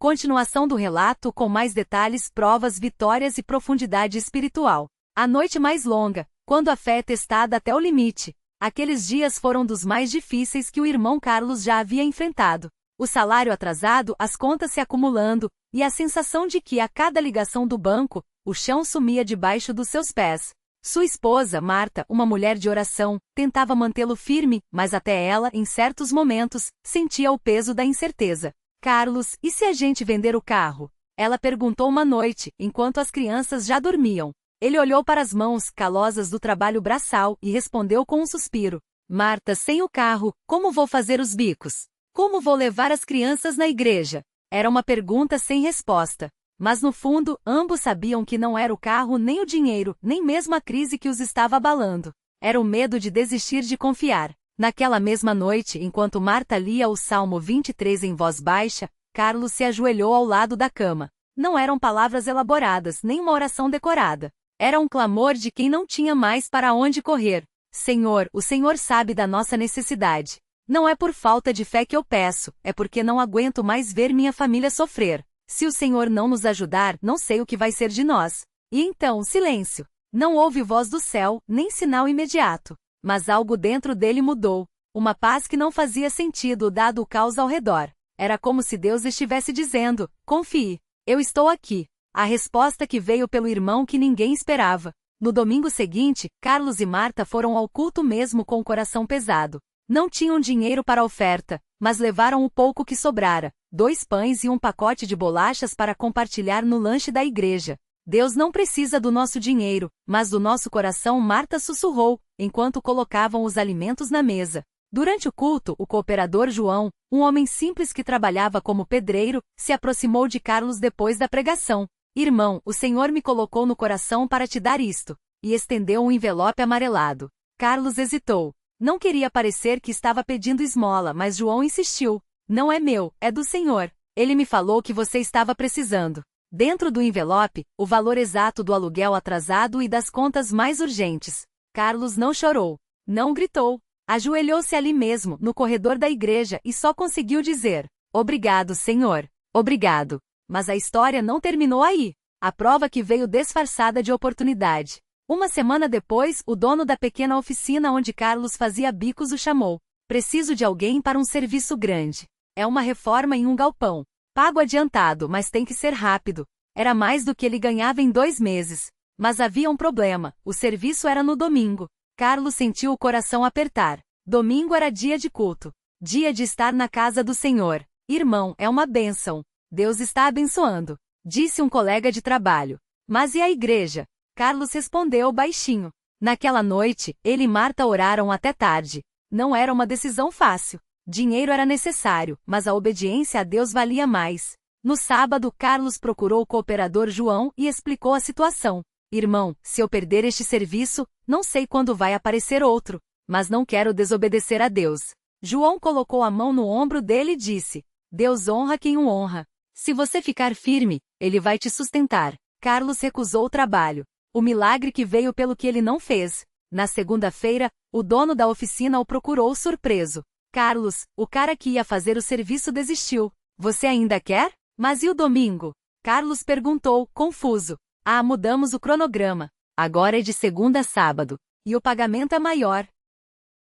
Continuação do relato com mais detalhes, provas, vitórias e profundidade espiritual. A noite mais longa, quando a fé é testada até o limite. Aqueles dias foram dos mais difíceis que o irmão Carlos já havia enfrentado. O salário atrasado, as contas se acumulando, e a sensação de que a cada ligação do banco, o chão sumia debaixo dos seus pés. Sua esposa, Marta, uma mulher de oração, tentava mantê-lo firme, mas até ela, em certos momentos, sentia o peso da incerteza. Carlos, e se a gente vender o carro? Ela perguntou uma noite, enquanto as crianças já dormiam. Ele olhou para as mãos calosas do trabalho braçal e respondeu com um suspiro. Marta, sem o carro, como vou fazer os bicos? Como vou levar as crianças na igreja? Era uma pergunta sem resposta. Mas no fundo, ambos sabiam que não era o carro nem o dinheiro, nem mesmo a crise que os estava abalando. Era o medo de desistir de confiar. Naquela mesma noite, enquanto Marta lia o Salmo 23 em voz baixa, Carlos se ajoelhou ao lado da cama. Não eram palavras elaboradas, nem uma oração decorada. Era um clamor de quem não tinha mais para onde correr. Senhor, o Senhor sabe da nossa necessidade. Não é por falta de fé que eu peço, é porque não aguento mais ver minha família sofrer. Se o Senhor não nos ajudar, não sei o que vai ser de nós. E então, silêncio. Não houve voz do céu, nem sinal imediato. Mas algo dentro dele mudou. Uma paz que não fazia sentido dado o caos ao redor. Era como se Deus estivesse dizendo, confie, eu estou aqui. A resposta que veio pelo irmão que ninguém esperava. No domingo seguinte, Carlos e Marta foram ao culto mesmo com o coração pesado. Não tinham dinheiro para a oferta, mas levaram o pouco que sobrara, 2 pães e um pacote de bolachas para compartilhar no lanche da igreja. Deus não precisa do nosso dinheiro, mas do nosso coração, Marta sussurrou, enquanto colocavam os alimentos na mesa. Durante o culto, o cooperador João, um homem simples que trabalhava como pedreiro, se aproximou de Carlos depois da pregação. Irmão, o Senhor me colocou no coração para te dar isto, e estendeu um envelope amarelado. Carlos hesitou. Não queria parecer que estava pedindo esmola, mas João insistiu. Não é meu, é do Senhor. Ele me falou que você estava precisando. Dentro do envelope, o valor exato do aluguel atrasado e das contas mais urgentes. Carlos não chorou. Não gritou. Ajoelhou-se ali mesmo, no corredor da igreja, e só conseguiu dizer: obrigado, Senhor. Obrigado. Mas a história não terminou aí. A prova que veio disfarçada de oportunidade. Uma semana depois, o dono da pequena oficina onde Carlos fazia bicos o chamou. Preciso de alguém para um serviço grande. É uma reforma em um galpão. Pago adiantado, mas tem que ser rápido. Era mais do que ele ganhava em 2 meses. Mas havia um problema, o serviço era no domingo. Carlos sentiu o coração apertar. Domingo era dia de culto. Dia de estar na casa do Senhor. Irmão, é uma bênção. Deus está abençoando, disse um colega de trabalho. Mas e a igreja? Carlos respondeu baixinho. Naquela noite, ele e Marta oraram até tarde. Não era uma decisão fácil. Dinheiro era necessário, mas a obediência a Deus valia mais. No sábado, Carlos procurou o cooperador João e explicou a situação. Irmão, se eu perder este serviço, não sei quando vai aparecer outro, mas não quero desobedecer a Deus. João colocou a mão no ombro dele e disse: Deus honra quem o honra. Se você ficar firme, ele vai te sustentar. Carlos recusou o trabalho. O milagre que veio pelo que ele não fez. Na segunda-feira, o dono da oficina o procurou surpreso. Carlos, o cara que ia fazer o serviço desistiu. Você ainda quer? Mas e o domingo? Carlos perguntou, confuso. Ah, mudamos o cronograma. Agora é de segunda a sábado. E o pagamento é maior.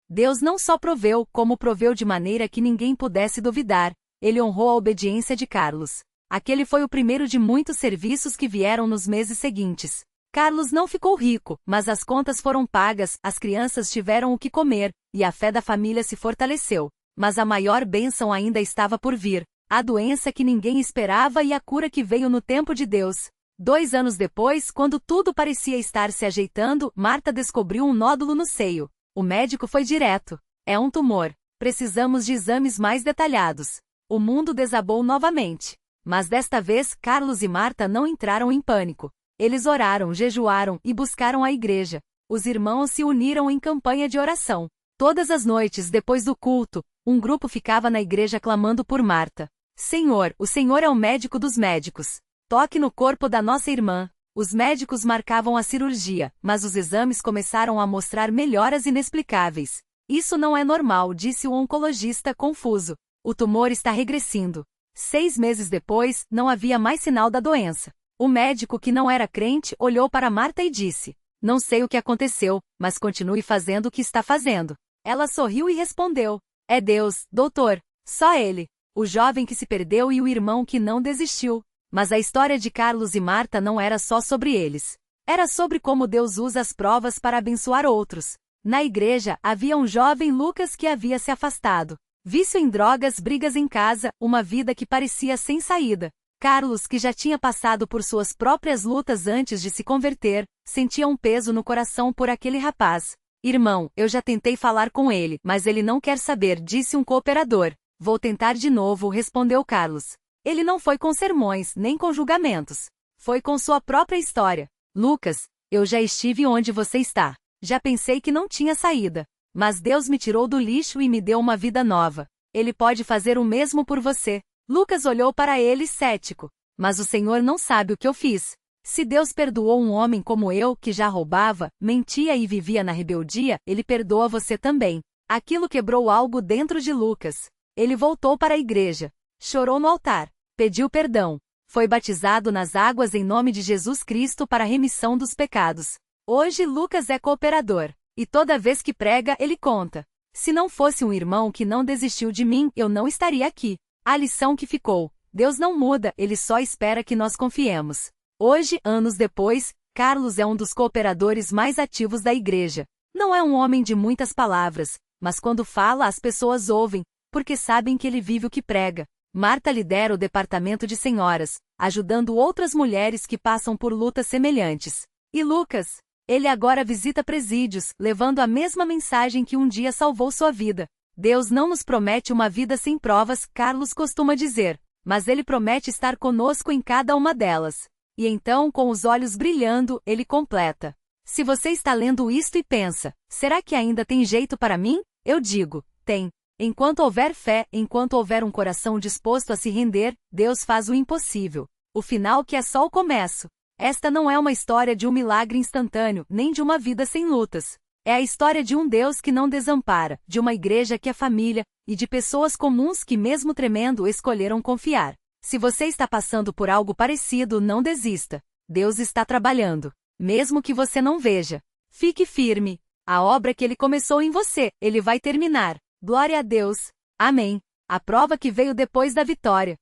Deus não só proveu, como proveu de maneira que ninguém pudesse duvidar. Ele honrou a obediência de Carlos. Aquele foi o primeiro de muitos serviços que vieram nos meses seguintes. Carlos não ficou rico, mas as contas foram pagas, as crianças tiveram o que comer, e a fé da família se fortaleceu. Mas a maior bênção ainda estava por vir. A doença que ninguém esperava e a cura que veio no tempo de Deus. 2 anos depois, quando tudo parecia estar se ajeitando, Marta descobriu um nódulo no seio. O médico foi direto. É um tumor. Precisamos de exames mais detalhados. O mundo desabou novamente. Mas desta vez, Carlos e Marta não entraram em pânico. Eles oraram, jejuaram e buscaram a igreja. Os irmãos se uniram em campanha de oração. Todas as noites, depois do culto, um grupo ficava na igreja clamando por Marta. Senhor, o Senhor é o médico dos médicos. Toque no corpo da nossa irmã. Os médicos marcavam a cirurgia, mas os exames começaram a mostrar melhoras inexplicáveis. Isso não é normal, disse o oncologista confuso. O tumor está regressindo. 6 meses depois, não havia mais sinal da doença. O médico, que não era crente, olhou para Marta e disse: "Não sei o que aconteceu, mas continue fazendo o que está fazendo." Ela sorriu e respondeu: "É Deus, doutor, só Ele." O jovem que se perdeu e o irmão que não desistiu. Mas a história de Carlos e Marta não era só sobre eles. Era sobre como Deus usa as provas para abençoar outros. Na igreja, havia um jovem, Lucas, que havia se afastado. Vício em drogas, brigas em casa, uma vida que parecia sem saída. Carlos, que já tinha passado por suas próprias lutas antes de se converter, sentia um peso no coração por aquele rapaz. "Irmão, eu já tentei falar com ele, mas ele não quer saber", disse um cooperador. "Vou tentar de novo", respondeu Carlos. Ele não foi com sermões, nem com julgamentos. Foi com sua própria história. "Lucas, eu já estive onde você está. Já pensei que não tinha saída. Mas Deus me tirou do lixo e me deu uma vida nova. Ele pode fazer o mesmo por você." Lucas olhou para ele cético. "Mas o Senhor não sabe o que eu fiz. Se Deus perdoou um homem como eu, que já roubava, mentia e vivia na rebeldia, Ele perdoa você também." Aquilo quebrou algo dentro de Lucas. Ele voltou para a igreja. Chorou no altar. Pediu perdão. Foi batizado nas águas em nome de Jesus Cristo para a remissão dos pecados. Hoje Lucas é cooperador. E toda vez que prega, ele conta: "Se não fosse um irmão que não desistiu de mim, eu não estaria aqui." A lição que ficou: Deus não muda, Ele só espera que nós confiemos. Hoje, anos depois, Carlos é um dos cooperadores mais ativos da igreja. Não é um homem de muitas palavras, mas quando fala as pessoas ouvem, porque sabem que ele vive o que prega. Marta lidera o departamento de senhoras, ajudando outras mulheres que passam por lutas semelhantes. E Lucas? Ele agora visita presídios, levando a mesma mensagem que um dia salvou sua vida. Deus não nos promete uma vida sem provas, Carlos costuma dizer, mas Ele promete estar conosco em cada uma delas. E então, com os olhos brilhando, ele completa: "Se você está lendo isto e pensa, será que ainda tem jeito para mim? Eu digo, tem. Enquanto houver fé, enquanto houver um coração disposto a se render, Deus faz o impossível. O final que é só o começo." Esta não é uma história de um milagre instantâneo, nem de uma vida sem lutas. É a história de um Deus que não desampara, de uma igreja que é família, e de pessoas comuns que, mesmo tremendo, escolheram confiar. Se você está passando por algo parecido, não desista. Deus está trabalhando. Mesmo que você não veja. Fique firme. A obra que Ele começou em você, Ele vai terminar. Glória a Deus. Amém. A prova que veio depois da vitória.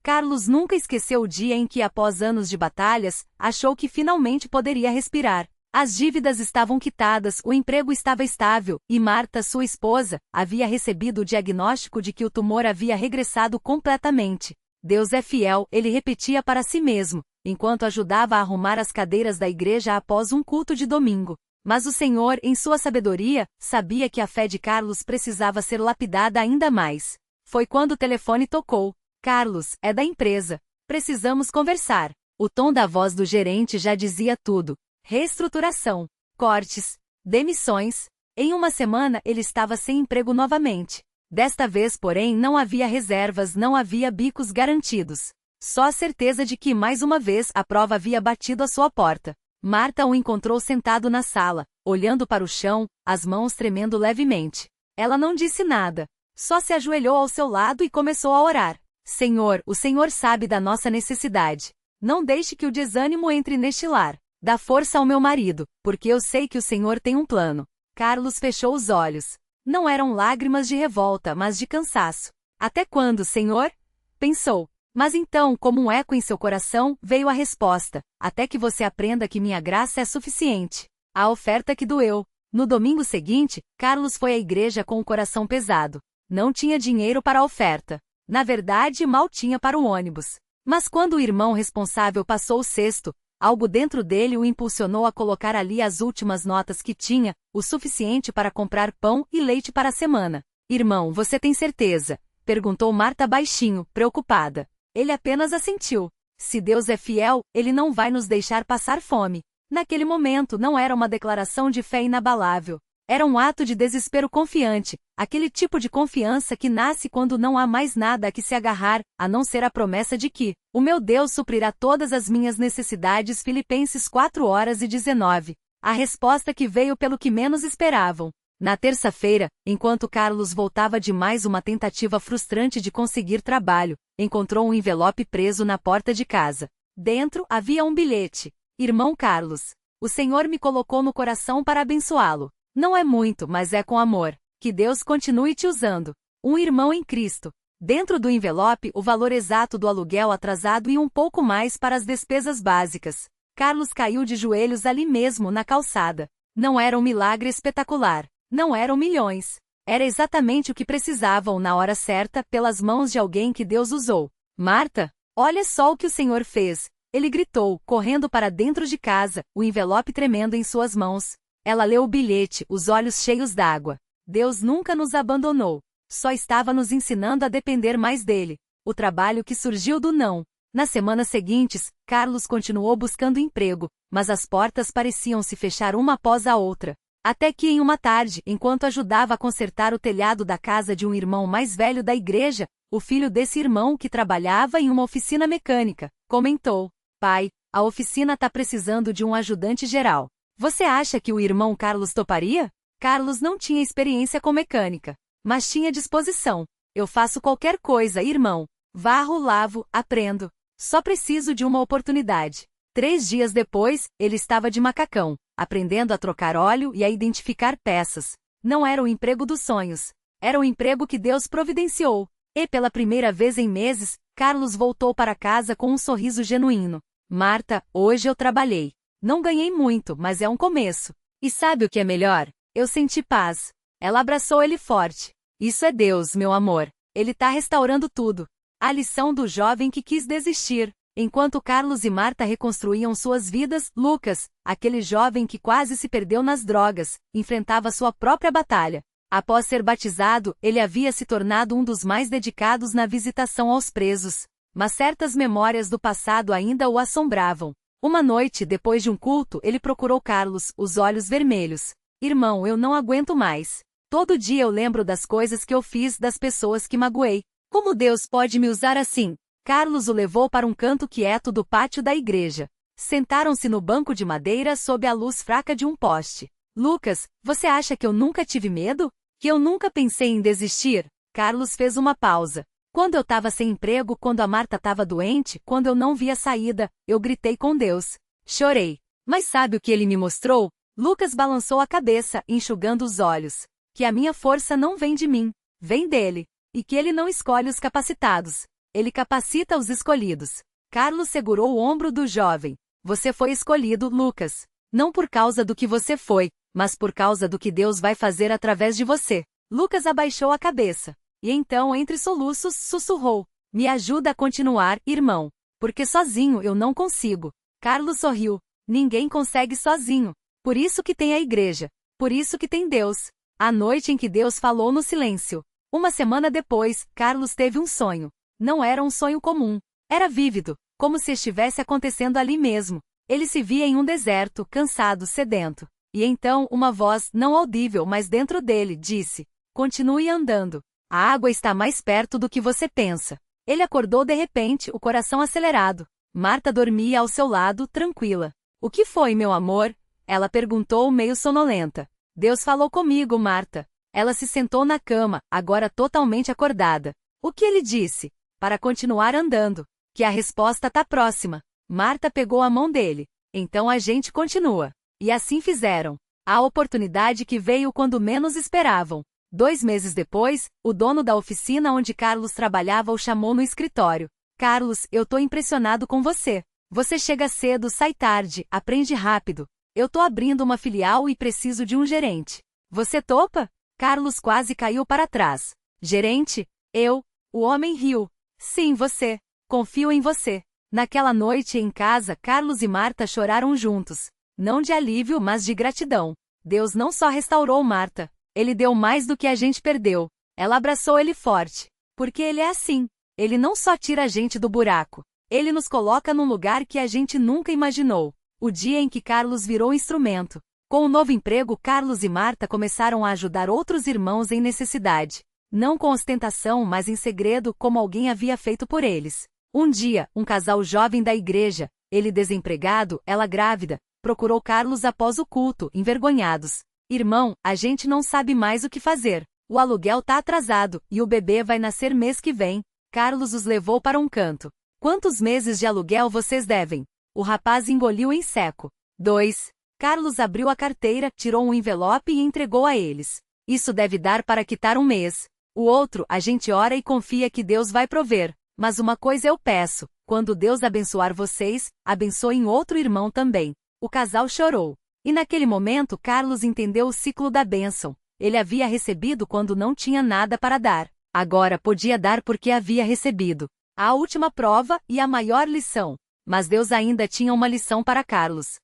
Carlos nunca esqueceu o dia em que, após anos de batalhas, achou que finalmente poderia respirar. As dívidas estavam quitadas, o emprego estava estável, e Marta, sua esposa, havia recebido o diagnóstico de que o tumor havia regressado completamente. Deus é fiel, ele repetia para si mesmo, enquanto ajudava a arrumar as cadeiras da igreja após um culto de domingo. Mas o Senhor, em sua sabedoria, sabia que a fé de Carlos precisava ser lapidada ainda mais. Foi quando o telefone tocou. "Carlos, é da empresa. Precisamos conversar." O tom da voz do gerente já dizia tudo. Reestruturação, cortes, demissões. Em uma semana ele estava sem emprego novamente. Desta vez, porém, não havia reservas, não havia bicos garantidos. Só a certeza de que, mais uma vez, a prova havia batido à sua porta. Marta o encontrou sentado na sala, olhando para o chão, as mãos tremendo levemente. Ela não disse nada. Só se ajoelhou ao seu lado e começou a orar. "Senhor, o Senhor sabe da nossa necessidade. Não deixe que o desânimo entre neste lar. Dá força ao meu marido, porque eu sei que o Senhor tem um plano." Carlos fechou os olhos. Não eram lágrimas de revolta, mas de cansaço. "Até quando, Senhor?" pensou. Mas então, como um eco em seu coração, veio a resposta: "Até que você aprenda que minha graça é suficiente." A oferta que doeu. No domingo seguinte, Carlos foi à igreja com o coração pesado. Não tinha dinheiro para a oferta. Na verdade, mal tinha para o ônibus. Mas quando o irmão responsável passou o cesto, algo dentro dele o impulsionou a colocar ali as últimas notas que tinha, o suficiente para comprar pão e leite para a semana. "Irmão, você tem certeza?" perguntou Marta baixinho, preocupada. Ele apenas assentiu. Se Deus é fiel, Ele não vai nos deixar passar fome. Naquele momento não era uma declaração de fé inabalável. Era um ato de desespero confiante, aquele tipo de confiança que nasce quando não há mais nada a que se agarrar, a não ser a promessa de que "o meu Deus suprirá todas as minhas necessidades." Filipenses 4:19. A resposta que veio pelo que menos esperavam. Na terça-feira, enquanto Carlos voltava de mais uma tentativa frustrante de conseguir trabalho, encontrou um envelope preso na porta de casa. Dentro havia um bilhete. Irmão Carlos, o Senhor me colocou no coração para abençoá-lo. Não é muito, mas é com amor. Que Deus continue te usando. Um irmão em Cristo. Dentro do envelope, o valor exato do aluguel atrasado e um pouco mais para as despesas básicas. Carlos caiu de joelhos ali mesmo na calçada. Não era um milagre espetacular. Não eram milhões. Era exatamente o que precisavam na hora certa, pelas mãos de alguém que Deus usou. Marta, olha só o que o Senhor fez. Ele gritou, correndo para dentro de casa, o envelope tremendo em suas mãos. Ela leu o bilhete, os olhos cheios d'água. Deus nunca nos abandonou. Só estava nos ensinando a depender mais dele. O trabalho que surgiu do não. Nas semanas seguintes, Carlos continuou buscando emprego, mas as portas pareciam se fechar uma após a outra. Até que em uma tarde, enquanto ajudava a consertar o telhado da casa de um irmão mais velho da igreja, o filho desse irmão que trabalhava em uma oficina mecânica, comentou: Pai, a oficina tá precisando de um ajudante geral. Você acha que o irmão Carlos toparia? Carlos não tinha experiência com mecânica, mas tinha disposição. Eu faço qualquer coisa, irmão. Varro, lavo, aprendo. Só preciso de uma oportunidade. 3 dias depois, ele estava de macacão, aprendendo a trocar óleo e a identificar peças. Não era o emprego dos sonhos. Era o emprego que Deus providenciou. E pela primeira vez em meses, Carlos voltou para casa com um sorriso genuíno. Marta, hoje eu trabalhei. Não ganhei muito, mas é um começo. E sabe o que é melhor? Eu senti paz. Ela abraçou ele forte. Isso é Deus, meu amor. Ele tá restaurando tudo. A lição do jovem que quis desistir. Enquanto Carlos e Marta reconstruíam suas vidas, Lucas, aquele jovem que quase se perdeu nas drogas, enfrentava sua própria batalha. Após ser batizado, ele havia se tornado um dos mais dedicados na visitação aos presos. Mas certas memórias do passado ainda o assombravam. Uma noite, depois de um culto, ele procurou Carlos, os olhos vermelhos. Irmão, eu não aguento mais. Todo dia eu lembro das coisas que eu fiz, das pessoas que magoei. Como Deus pode me usar assim? Carlos o levou para um canto quieto do pátio da igreja. Sentaram-se no banco de madeira sob a luz fraca de um poste. Lucas, você acha que eu nunca tive medo? Que eu nunca pensei em desistir? Carlos fez uma pausa. Quando eu estava sem emprego, quando a Marta estava doente, quando eu não via saída, eu gritei com Deus. Chorei. Mas sabe o que ele me mostrou? Lucas balançou a cabeça, enxugando os olhos. Que a minha força não vem de mim, vem dele. E que ele não escolhe os capacitados. Ele capacita os escolhidos. Carlos segurou o ombro do jovem. Você foi escolhido, Lucas. Não por causa do que você foi, mas por causa do que Deus vai fazer através de você. Lucas abaixou a cabeça. E então, entre soluços, sussurrou. Me ajuda a continuar, irmão. Porque sozinho eu não consigo. Carlos sorriu. Ninguém consegue sozinho. Por isso que tem a igreja. Por isso que tem Deus. A noite em que Deus falou no silêncio. Uma semana depois, Carlos teve um sonho. Não era um sonho comum. Era vívido, como se estivesse acontecendo ali mesmo. Ele se via em um deserto, cansado, sedento. E então, uma voz, não audível, mas dentro dele, disse: Continue andando. A água está mais perto do que você pensa. Ele acordou de repente, o coração acelerado. Marta dormia ao seu lado, tranquila. O que foi, meu amor? Ela perguntou meio sonolenta. Deus falou comigo, Marta. Ela se sentou na cama, agora totalmente acordada. O que ele disse? Para continuar andando. Que a resposta tá próxima. Marta pegou a mão dele. Então a gente continua. E assim fizeram. A oportunidade que veio quando menos esperavam. 2 meses depois, o dono da oficina onde Carlos trabalhava o chamou no escritório. Carlos, eu tô impressionado com você. Você chega cedo, sai tarde, aprende rápido. Eu tô abrindo uma filial e preciso de um gerente. Você topa? Carlos quase caiu para trás. Gerente? Eu? O homem riu. Sim, você. Confio em você. Naquela noite em casa, Carlos e Marta choraram juntos. Não de alívio, mas de gratidão. Deus não só restaurou Marta. Ele deu mais do que a gente perdeu. Ela abraçou ele forte. Porque ele é assim. Ele não só tira a gente do buraco. Ele nos coloca num lugar que a gente nunca imaginou. O dia em que Carlos virou instrumento. Com o novo emprego, Carlos e Marta começaram a ajudar outros irmãos em necessidade. Não com ostentação, mas em segredo, como alguém havia feito por eles. Um dia, um casal jovem da igreja, ele desempregado, ela grávida, procurou Carlos após o culto, envergonhados. Irmão, a gente não sabe mais o que fazer. O aluguel tá atrasado, e o bebê vai nascer mês que vem. Carlos os levou para um canto. Quantos meses de aluguel vocês devem? O rapaz engoliu em seco. 2. Carlos abriu a carteira, tirou um envelope e entregou a eles. Isso deve dar para quitar um mês. O outro, a gente ora e confia que Deus vai prover. Mas uma coisa eu peço, quando Deus abençoar vocês, abençoem outro irmão também. O casal chorou. E naquele momento Carlos entendeu o ciclo da bênção. Ele havia recebido quando não tinha nada para dar. Agora podia dar porque havia recebido. A última prova e a maior lição. Mas Deus ainda tinha uma lição para Carlos.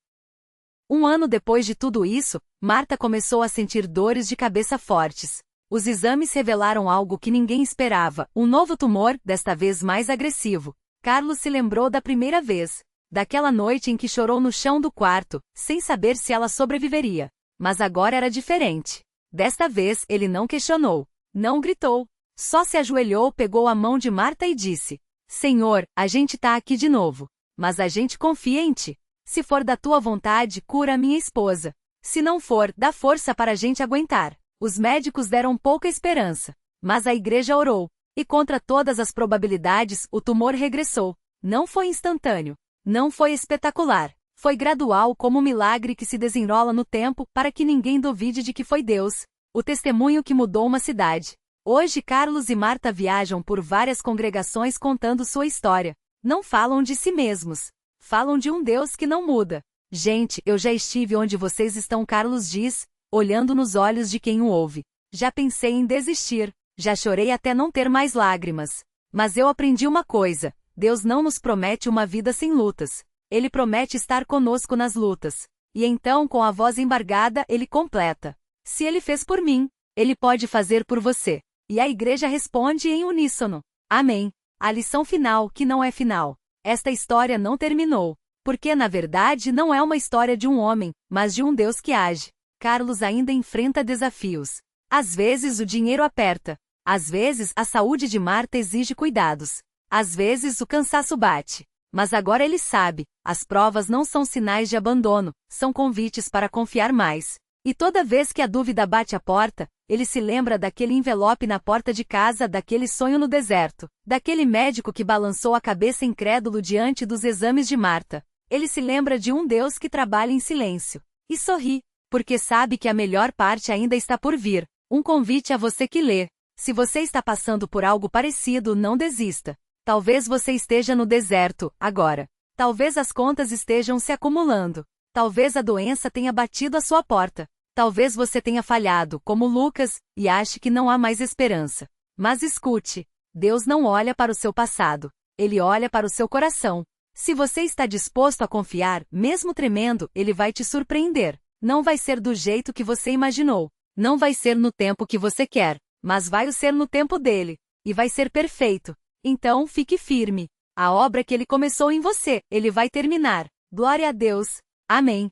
Um ano depois de tudo isso, Marta começou a sentir dores de cabeça fortes. Os exames revelaram algo que ninguém esperava, um novo tumor, desta vez mais agressivo. Carlos se lembrou da primeira vez. Daquela noite em que chorou no chão do quarto, sem saber se ela sobreviveria. Mas agora era diferente. Desta vez ele não questionou, não gritou. Só se ajoelhou, pegou a mão de Marta e disse: Senhor, a gente tá aqui de novo. Mas a gente confia em ti. Se for da tua vontade, cura a minha esposa. Se não for, dá força para a gente aguentar. Os médicos deram pouca esperança. Mas a igreja orou. E contra todas as probabilidades, o tumor regressou. Não foi instantâneo. Não foi espetacular. Foi gradual como um milagre que se desenrola no tempo para que ninguém duvide de que foi Deus. O testemunho que mudou uma cidade. Hoje Carlos e Marta viajam por várias congregações contando sua história. Não falam de si mesmos. Falam de um Deus que não muda. Gente, eu já estive onde vocês estão, Carlos diz, olhando nos olhos de quem o ouve. Já pensei em desistir. Já chorei até não ter mais lágrimas. Mas eu aprendi uma coisa. Deus não nos promete uma vida sem lutas. Ele promete estar conosco nas lutas. E então, com a voz embargada, ele completa. Se ele fez por mim, ele pode fazer por você. E a igreja responde em uníssono. Amém. A lição final, que não é final. Esta história não terminou. Porque, na verdade, não é uma história de um homem, mas de um Deus que age. Carlos ainda enfrenta desafios. Às vezes o dinheiro aperta. Às vezes a saúde de Marta exige cuidados. Às vezes o cansaço bate. Mas agora ele sabe, as provas não são sinais de abandono, são convites para confiar mais. E toda vez que a dúvida bate à porta, ele se lembra daquele envelope na porta de casa, daquele sonho no deserto, daquele médico que balançou a cabeça incrédulo diante dos exames de Marta. Ele se lembra de um Deus que trabalha em silêncio. E sorri, porque sabe que a melhor parte ainda está por vir. Um convite a você que lê. Se você está passando por algo parecido, não desista. Talvez você esteja no deserto, agora. Talvez as contas estejam se acumulando. Talvez a doença tenha batido à sua porta. Talvez você tenha falhado, como Lucas, e ache que não há mais esperança. Mas escute, Deus não olha para o seu passado. Ele olha para o seu coração. Se você está disposto a confiar, mesmo tremendo, ele vai te surpreender. Não vai ser do jeito que você imaginou. Não vai ser no tempo que você quer, mas vai ser no tempo dele. E vai ser perfeito. Então fique firme. A obra que ele começou em você, ele vai terminar. Glória a Deus. Amém.